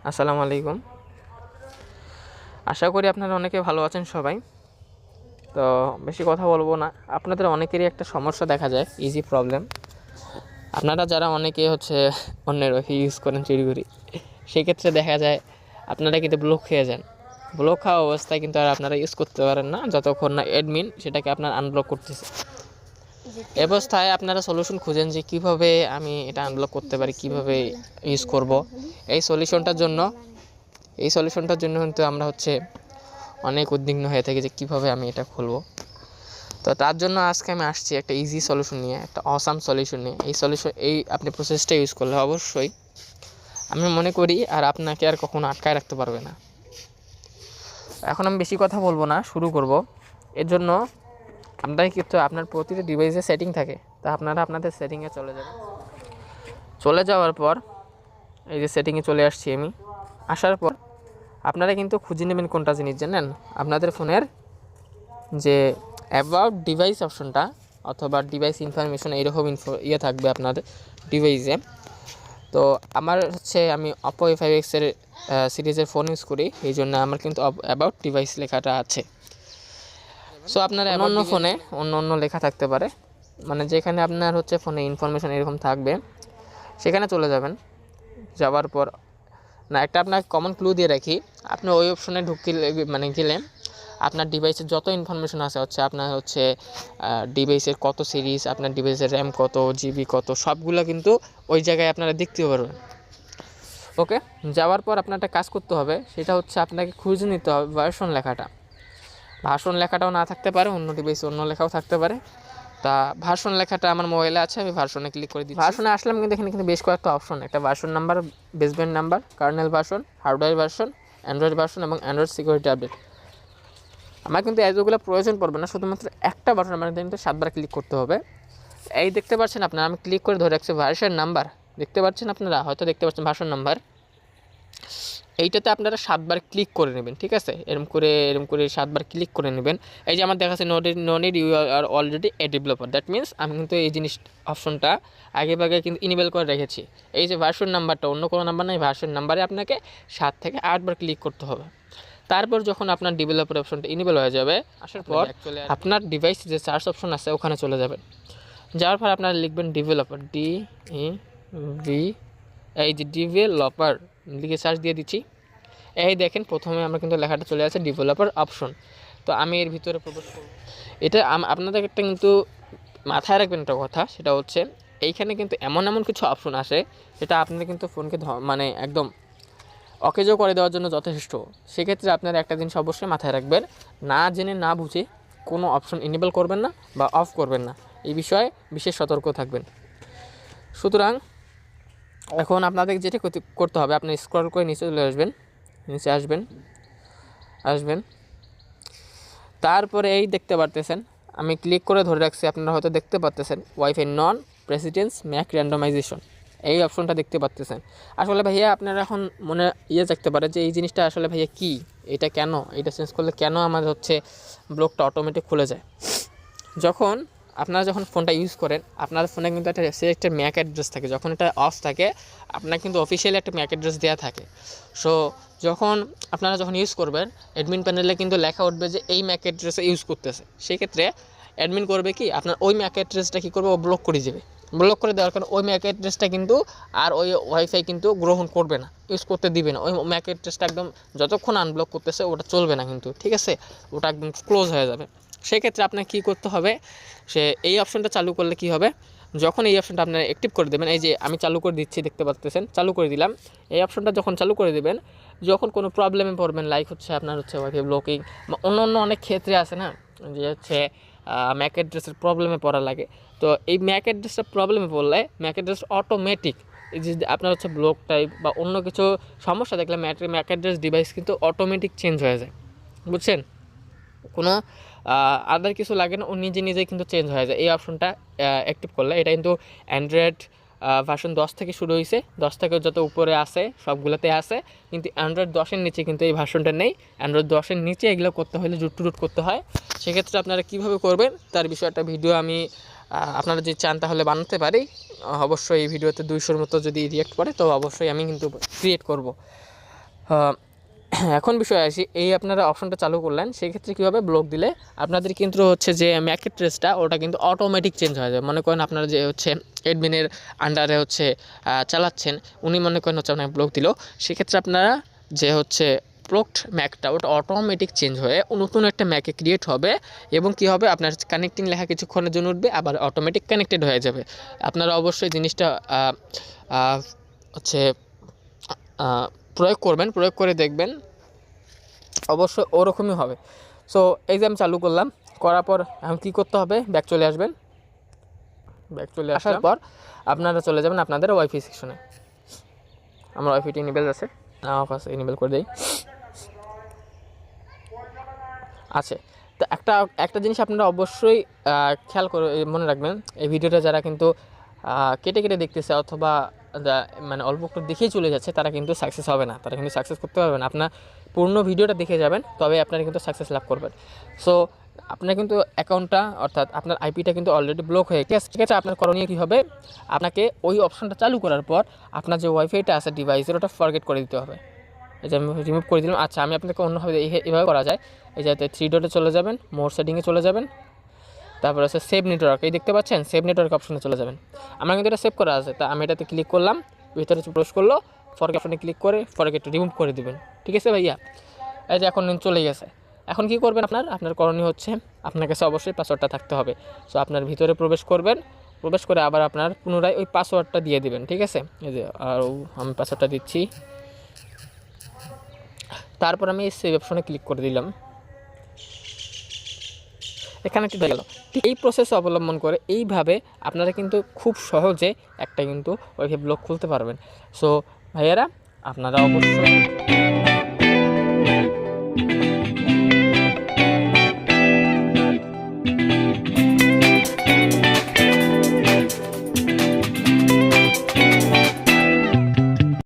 আসসালামু আলাইকুম। আশা করি আপনারা অনেকে ভালো আছেন সবাই। তো বেশি কথা বলবো না। আপনাদের অনেকেরই একটা সমস্যা দেখা যায়, ইজি প্রবলেম। আপনারা যারা অনেকে অন্যের ওয়াইফাই ইউজ করেন চুরি করে, সেক্ষেত্রে দেখা যায় আপনারা কিন্তু ব্লক খেয়ে যান। ব্লক খাওয়া অবস্থায় কিন্তু আর আপনারা ইউজ করতে পারেন না যতক্ষণ না অ্যাডমিন সেটাকে আপনার আনব্লক করতেছে। এ অবস্থায় আপনারা সলিউশন খুঁজেন যে কীভাবে আমি এটা আনব্লক করতে পারি, কীভাবে ইউজ করব। এই সলিউশনটার জন্য কিন্তু আমরা অনেক উদ্বিগ্ন হয়ে থাকি যে কীভাবে আমি এটা খুলব। তো তার জন্য আজকে আমি আসছি একটা ইজি সলিউশন নিয়ে, একটা অসাম সলিউশন নিয়ে। এই আপনি প্রসেসটা ইউজ করলে অবশ্যই আমি মনে করি আর আপনাকে আর কখনো আটকায় রাখতে পারবে না। এখন আমি বেশি কথা বলবো না, শুরু করব। এর জন্য আপনার প্রতিটা ডিভাইসে সেটিং থাকে, তা আপনারা আপনাদের সেটিংয়ে চলে যাওয়ার পর এই যে সেটিংয়ে চলে আসছি আমি। আসার পর আপনারা কিন্তু খুঁজে নেবেন কোনটা জিনিস জানেন, আপনাদের ফোনের যে অ্যাবাউট ডিভাইস অপশনটা অথবা ডিভাইস ইনফরমেশন এইরকম থাকবে আপনাদের ডিভাইসে। তো আমি অপো A5X এর সিরিজের ফোন ইউজ করি, এই জন্য আমার কিন্তু অ্যাবাউট ডিভাইস লেখাটা আছে। সো আপনার অন্য ফোনে অন্য লেখা থাকতে পারে, মানে যেখানে আপনার ফোনে ইনফরমেশন এরকম থাকবে সেখানে চলে যাবেন। যাওয়ার পর একটা আপনাকে কমন ক্লু দিয়ে রাখি, আপনি ওই অপশনে গেলে আপনার ডিভাইসের যত ইনফরমেশন আছে আপনার ডিভাইসের কত সিরিজ, আপনার ডিভাইসের র্যাম কত, জিবি কত, সবগুলো কিন্তু ওই জায়গায় আপনারা দেখতে পারবেন। ওকে, যাওয়ার পর আপনার একটা কাজ করতে হবে, সেটা আপনাকে খুঁজে নিতে হবে ভার্সন লেখাটাও না থাকতে পারে, অন্য ডিভাইসে অন্য লেখাও থাকতে পারে। তা ভার্সন লেখাটা আমার মোবাইলে আছে, আমি ভার্সনে ক্লিক করে দিচ্ছি। ভার্সনে আসলাম, কিন্তু এখানে কিন্তু বেশ কয়েকটা অপশন, একটা version number, baseband number, kernel version, hardware version, android version এবং অ্যান্ড্রয়েড সিকিউরিটি আপডেট। আমার কিন্তু এতগুলো প্রয়োজন পড়বে না, শুধুমাত্র একটা ভার্সন আমার কিন্তু 7বার ক্লিক করতে হবে। এই দেখতে পাচ্ছেন আপনারা, আমি ক্লিক করে ধরে রাখছি ভার্সন নাম্বার, দেখতে পাচ্ছেন আপনারা, হয়তো দেখতে পাচ্ছেন ভার্সন নাম্বার। এইটাতে আপনারা 7বার ক্লিক করে নেবেন, ঠিক আছে? এরকম করে 7বার ক্লিক করে নেবেন। এই যে আমার দেখাচ্ছে no need, you are already a developer. That means আমি কিন্তু এই অপশনটা আগে কিন্তু ইনেবল করে রেখেছি। এই যে ভার্সন নাম্বারটা, অন্য কোনো নাম্বার নেই, ভার্সন নাম্বারে আপনাকে 7 থেকে 8বার ক্লিক করতে হবে। তারপর যখন আপনার ডেভেলপার অপশনটা ইনেবল হয়ে যাবে, আসার পর আপনার ডিভাইস যে সার্চ অপশন আছে ওখানে চলে যাবেন। যাওয়ার পর আপনারা লিখবেন ডেভেলপার, ডেভেলপার লিখে সার্চ দিয়ে দিচ্ছি। এই দেখেন প্রথমে আমরা কিন্তু লেখাটা চলে আসে ডেভেলপার অপশন। তো আমি এর ভিতরে প্রবেশ করব। এটা আপনাদের একটা কিন্তু মাথায় রাখবেন একটা কথা, সেটা এইখানে কিন্তু এমন কিছু অপশন আসে যেটা আপনাদের কিন্তু ফোনকে একদম অকেজো করে দেওয়ার জন্য যথেষ্ট। সেক্ষেত্রে আপনারা একটা জিনিস অবশ্যই মাথায় রাখবেন, না জেনে না বুঝে কোনো অপশন ইনেবল করবেন না বা অফ করবেন না, এই বিষয়ে বিশেষ সতর্ক থাকবেন। সুতরাং এখন আপনাদের যেটা করতে হবে, আপনি স্ক্রল করে নিচে চলে আসবেন। তারপরে এই দেখতে পারতেছেন, আমি ক্লিক করে ধরে রাখছি, আপনারা হয়তো দেখতে পারতেছেন ওয়াইফাই নন প্রেসিডেন্স ম্যাক র্যান্ডমাইজেশন, এই অপশনটা দেখতে পাচ্ছেন। আসলে ভাইয়া আপনারা এখন মনে থাকতে পারে যে এই জিনিসটা আসলে ভাইয়া কী, এটা কেন, এটা চেঞ্জ করলে কেন আমার ব্লকটা অটোমেটিক খুলে যায়। আপনারা যখন ফোনটা ইউজ করেন, আপনার ফোনে কিন্তু একটা ম্যাক অ্যাড্রেস থাকে। যখন এটা অফ থাকে, আপনার কিন্তু অফিসিয়ালি একটা ম্যাক অ্যাড্রেস দেওয়া থাকে। সো আপনারা যখন ইউজ করবেন, অ্যাডমিন প্যানেলে কিন্তু লেখা উঠবে যে এই ম্যাক অ্যাড্রেসে ইউজ করতেছে। সেক্ষেত্রে অ্যাডমিন করবে কি, আপনার ওই ম্যাক অ্যাড্রেসটা কী করবে, ও ব্লক করে দেবে। ব্লক করে দেওয়ার কারণে ওই ম্যাক অ্যাড্রেসটা কিন্তু আর ওই ওয়াইফাই কিন্তু গ্রহণ করবে না, ইউজ করতে দিবে না। ওই ম্যাক অ্যাড্রেসটা একদম যতক্ষণ আনব্লক করতেছে ওটা চলবে না কিন্তু, ঠিক আছে? ওটা একদম ক্লোজ হয়ে যাবে। সেক্ষেত্রে আপনার কী করতে হবে, এই অপশনটা চালু করলে কি হবে, যখন এই অপশনটা আপনারা অ্যাক্টিভ করে দেবেন, এই যে আমি চালু করে দিচ্ছি, দেখতে পাচ্ছেন চালু করে দিলাম। এই অপশনটা যখন চালু করে দেবেন, যখন কোনো প্রবলেমে পড়বেন, লাইক আপনার ওয়াইফাই ব্লকিং বা অন্য অনেক ক্ষেত্রে আছে না যে ম্যাক অ্যাড্রেসের প্রবলেমে পড়া লাগে। তো এই ম্যাক অ্যাড্রেসের প্রবলেমে পড়লে ম্যাক অ্যাড্রেস অটোমেটিক এই যে আপনার ব্লক টাইপ বা অন্য কিছু সমস্যা দেখলে ম্যাক অ্যাড্রেস ডিভাইস কিন্তু অটোমেটিক চেঞ্জ হয়ে যায়, বুঝছেন? কোনো আদার কিছু লাগে না, ও নিজেই কিন্তু চেঞ্জ হয়ে যায়। এই অপশনটা অ্যাক্টিভ করলে, এটা কিন্তু অ্যান্ড্রয়েড ভার্সন 10 থেকে শুরু হয়েছে, 10 থেকে যত উপরে আছে সবগুলোতে আছে, কিন্তু অ্যান্ড্রয়েড 10-এর নিচে কিন্তু এই ভার্সনটা নেই। অ্যান্ড্রয়েড 10-এর নিচে এগুলো করতে হলে রুট করতে হয়। সেক্ষেত্রে আপনারা কীভাবে করবেন তার বিষয়ে একটা ভিডিও আমি আপনারা যদি চান তাহলে বানাতে পারি। অবশ্যই এই ভিডিওতে 200-র মতো যদি রিঅ্যাক্ট করে তো অবশ্যই আমি কিন্তু ক্রিয়েট করব। এখন বিষয় আসি, এই আপনারা অপশনটা চালু করলেন, সেক্ষেত্রে কী হবে, ব্লক দিলে আপনাদের কিন্তু হচ্ছে যে ম্যাক অ্যাড্রেসটা ওটা কিন্তু অটোমেটিক চেঞ্জ হয়ে যাবে। মনে করেন আপনারা যে হচ্ছে অ্যাডমিনের আন্ডারে হচ্ছে চালাচ্ছেন, উনি মনে করেন হচ্ছে আপনাকে ব্লক দিল, সেক্ষেত্রে আপনারা যে হচ্ছে ব্লকড ম্যাকটা ওটা অটোমেটিক চেঞ্জ হয়ে নতুন একটা ম্যাকে ক্রিয়েট হবে, এবং কি হবে, আপনার কানেক্টিং লেখা কিছুক্ষণের জন্য উঠবে, আবার অটোমেটিক কানেক্টেড হয়ে যাবে। আপনারা অবশ্যই জিনিসটা হচ্ছে প্রয়োগ করবেন, প্রয়োগ করে দেখবেন, অবশ্যই ওরকমই হবে। সো এই যে আমি চালু করলাম, করার পর এখন কী করতে হবে, ব্যাক চলে আসবেন। ব্যাক চলে আসার পর আপনারা চলে যাবেন আপনাদের ওয়াইফাই সেকশনে। আমার ওয়াইফাইটি ইনেবল আছে, ফার্স্ট ইনেবল করে দিই। আছে তো একটা জিনিস আপনারা অবশ্যই খেয়াল করে মনে রাখবেন, এই ভিডিওটা যারা কিন্তু কেটে কেটে দেখতেছে অথবা মানে অল্প একটু দেখেই চলে যাচ্ছে, তারা কিন্তু সাকসেস হবে না, তারা কিন্তু সাকসেস করতে পারবে না। আপনার পূর্ণ ভিডিওটা দেখে যাবেন, তবে আপনারা কিন্তু সাকসেস লাভ করবেন। সো আপনার কিন্তু অ্যাকাউন্টটা অর্থাৎ আপনার আইপিটা কিন্তু অলরেডি ব্লক হয়ে গেছে। ঠিক আছে, আপনার করণীয় কী হবে, আপনাকে ওই অপশনটা চালু করার পর আপনার যে ওয়াইফাইটা আছে ডিভাইসের, ওটা ফরগেট করে দিতে হবে। এই যে আমি রিমুভ করে দিলাম। আচ্ছা, আমি আপনাকে অন্যভাবে এভাবে করা যায়, এই যাতে 3 ডটে চলে যাবেন, মোর সেটিংয়ে চলে যাবেন, তারপর আছে সেভ নেটওয়ার্ক, এই দেখতে পাচ্ছেন সেভ নেটওয়ার্ক অপশনে চলে যাবেন। আমার কিন্তু এটা সেভ করা আছে, তা আমি এটাতে ক্লিক করলাম, ভিতরে প্রবেশ করলো, ফরগেট অপশনে ক্লিক করে ফরগেট রিমুভ করে দেবেন। ঠিক আছে ভাইয়া, এই যে এখন চলে গেছে। এখন কি করবেন, আপনার করণীয় হচ্ছে আপনার কাছে অবশ্যই পাসওয়ার্ডটা থাকতে হবে। সো আপনার ভিতরে প্রবেশ করবেন, প্রবেশ করে আবার আপনার পুনরায় ওই পাসওয়ার্ডটা দিয়ে দিবেন। ঠিক আছে, এই যে আর আমি পাসওয়ার্ডটা দিচ্ছি, তারপর আমি সেভ অপশনে ক্লিক করে দিলাম। এখানে কি হয়ে গেল। ঠিক এই প্রসেস অবলম্বন করে এইভাবে আপনারা কিন্তু খুব সহজে একটা কিন্তু ওয়াইফাই ব্লক খুলতে পারবেন। সো ভাইয়েরা, আপনারা অবশ্যই